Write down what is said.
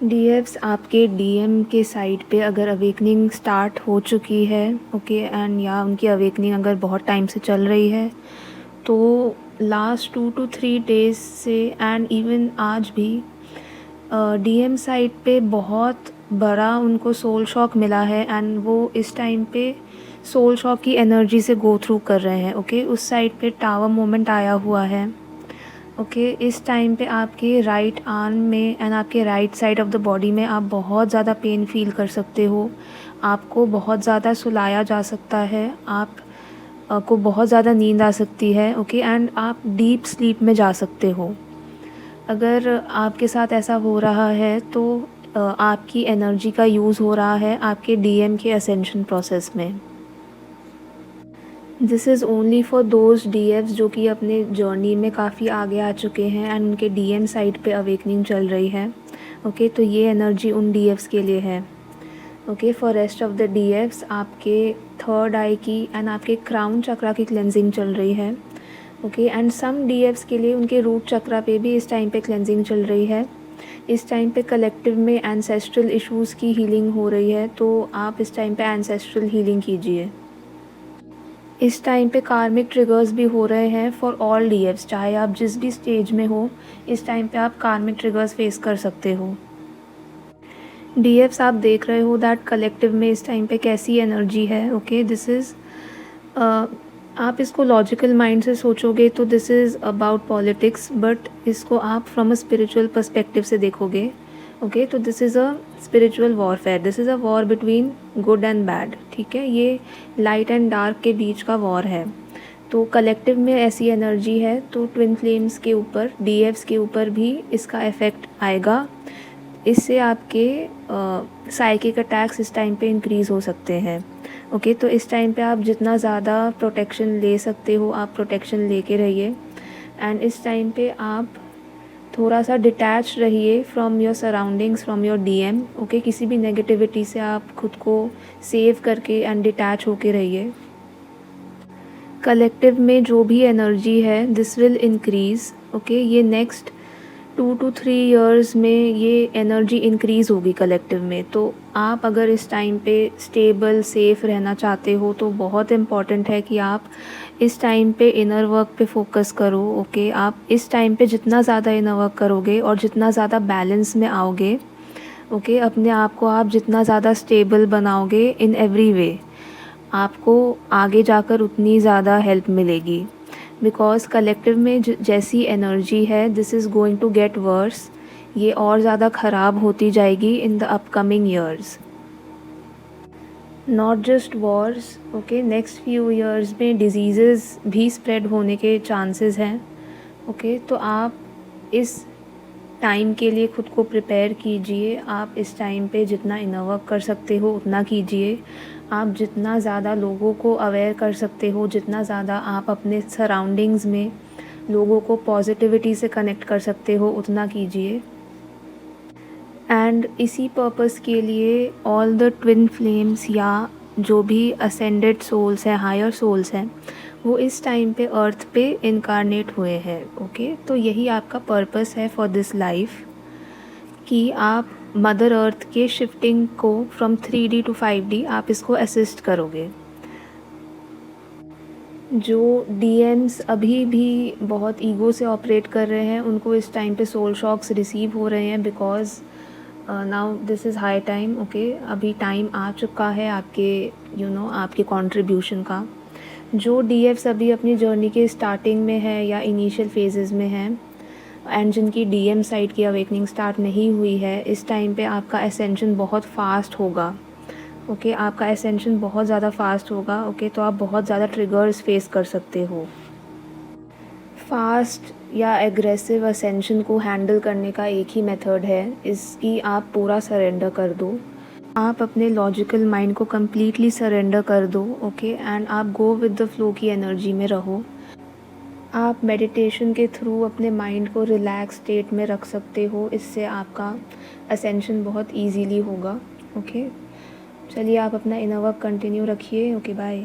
डीएफ्स आपके डीएम के साइड पे अगर अवेकनिंग स्टार्ट हो चुकी है, ओके, एंड या उनकी अवेकनिंग अगर बहुत टाइम से चल रही है, तो लास्ट 2 to 3 डेज़ से एंड इवन आज भी डीएम साइड पे बहुत बड़ा उनको सोल शॉक मिला है एंड वो इस टाइम पे सोल शॉक की एनर्जी से गो थ्रू कर रहे हैं, ओके। उस साइड पे टावर मोमेंट आया हुआ है, ओके। इस टाइम पे आपके राइट आर्म में एंड आपके right side of the body में आप बहुत ज़्यादा पेन फील कर सकते हो। आपको बहुत ज़्यादा सुलाया जा सकता है, आप को बहुत ज़्यादा नींद आ सकती है, ओके, एंड आप डीप स्लीप में जा सकते हो। अगर आपके साथ ऐसा हो रहा है तो आपकी एनर्जी का यूज़ हो रहा है आपके डीएम के असेंशन प्रोसेस में। This is only for those DFs जो कि अपने जर्नी में काफ़ी आगे आ चुके हैं एंड उनके डीएम साइड पे अवेकनिंग चल रही है, ओके। तो ये एनर्जी उन डीएफ्स के लिए है, okay. For rest of the DFs आपके थर्ड आई की एंड आपके क्राउन चक्रा की क्लेंजिंग चल रही है, ओके। एंड सम डीएफ्स के लिए उनके रूट चक्रा पे भी इस टाइम पे क्लेंजिंग चल रही है। इस टाइम पे कलेक्टिव में एंसेस्ट्रल इश्यूज़ की हीलिंग हो रही है, तो आप इस टाइम पे एंसेस्ट्रल हीलिंग कीजिए। इस टाइम पे कार्मिक ट्रिगर्स भी हो रहे हैं फॉर ऑल डीएफ्स, चाहे आप जिस भी स्टेज में हो, इस टाइम पे आप कार्मिक ट्रिगर्स फेस कर सकते हो। डीएफ्स आप देख रहे हो दैट कलेक्टिव में इस टाइम पे कैसी एनर्जी है, ओके। दिस इज़ आप इसको लॉजिकल माइंड से सोचोगे तो this is about politics, but इसको आप फ्रॉम अ स्पिरिचुअल पर्सपेक्टिव से देखोगे, ओके, तो this is a spiritual warfare, this is a war between good and bad, ठीक है। ये लाइट एंड डार्क के बीच का वॉर है। तो कलेक्टिव में ऐसी एनर्जी है तो ट्विन फ्लेम्स के ऊपर, डीएफ्स के ऊपर भी इसका इफ़ेक्ट आएगा। इससे आपके साइकिक अटैक्स इस टाइम पे इंक्रीज़ हो सकते हैं, ओके। तो इस टाइम पे आप जितना ज़्यादा प्रोटेक्शन ले सकते हो आप प्रोटेक्शन लेके रहिए एंड इस टाइम पे आप थोड़ा सा डिटैच रहिए from your surroundings, from your DM, okay. किसी भी नेगेटिविटी से आप खुद को सेव करके एंड डिटैच होके रहिए। कलेक्टिव में जो भी एनर्जी है दिस विल इंक्रीज़, ओके। ये नेक्स्ट 2 to 3 ईयर्स में ये एनर्जी इंक्रीज़ होगी कलेक्टिव में। तो आप अगर इस टाइम पे स्टेबल सेफ़ रहना चाहते हो तो बहुत इम्पॉर्टेंट है कि आप इस टाइम पे इनर वर्क पे फोकस करो, ओके। आप इस टाइम पे जितना ज़्यादा इनर वर्क करोगे और जितना ज़्यादा बैलेंस में आओगे, ओके, अपने आप को आप जितना ज़्यादा स्टेबल बनाओगे इन एवरी वे, आपको आगे जाकर उतनी ज़्यादा हेल्प मिलेगी। बिकॉज़ कलेक्टिव में जैसी एनर्जी है this is going to get worse, ये और ज़्यादा ख़राब होती जाएगी in the upcoming years. Not just wars, okay, next few years में डिजीज़ेज़ भी स्प्रेड होने के चांसेस हैं, ओके। तो आप इस टाइम के लिए ख़ुद को प्रिपेयर कीजिए। आप इस टाइम पे जितना इनर वर्क कर सकते हो उतना कीजिए। आप जितना ज़्यादा लोगों को अवेयर कर सकते हो, जितना ज़्यादा आप अपने सराउंडिंग्स में लोगों को पॉजिटिविटी से कनेक्ट कर सकते हो उतना कीजिए। एंड इसी पर्पस के लिए ऑल द ट्विन फ्लेम्स या जो भी असेंडेड सोल्स हैं, हायर सोल्स हैं, वो इस टाइम पे अर्थ पे इनकारनेट हुए हैं, ओके। तो यही आपका पर्पस है फॉर दिस लाइफ कि आप मदर अर्थ के शिफ्टिंग को फ्रॉम 3D to 5D आप इसको असिस्ट करोगे। जो डीएम्स अभी भी बहुत ईगो से ऑपरेट कर रहे हैं उनको इस टाइम पे सोल शॉक्स रिसीव हो रहे हैं because now this is high time, okay. अभी टाइम आ चुका है आपके आपके कंट्रीब्यूशन का। जो डीएफ्स अभी अपनी जर्नी के स्टार्टिंग में है या इनिशियल फेजेस में हैं एंड जिनकी डीएम साइड की अवेकनिंग स्टार्ट नहीं हुई है, इस टाइम पे आपका एसेंशन बहुत फास्ट होगा, ओके। आपका एसेंशन बहुत ज़्यादा फास्ट होगा, ओके। तो आप बहुत ज़्यादा ट्रिगर्स फेस कर सकते हो। फास्ट या एग्रेसिव असेंशन को हैंडल करने का एक ही मेथड है, इसकी आप पूरा सरेंडर कर दो। आप अपने लॉजिकल माइंड को कम्प्लीटली सरेंडर कर दो, ओके, एंड आप गो विद द फ्लो की एनर्जी में रहो। आप मेडिटेशन के थ्रू अपने माइंड को रिलैक्स स्टेट में रख सकते हो, इससे आपका असेंशन बहुत ईजीली होगा, ओके। चलिए आप अपना इनर वर्क कंटिन्यू रखिए, ओके, बाय।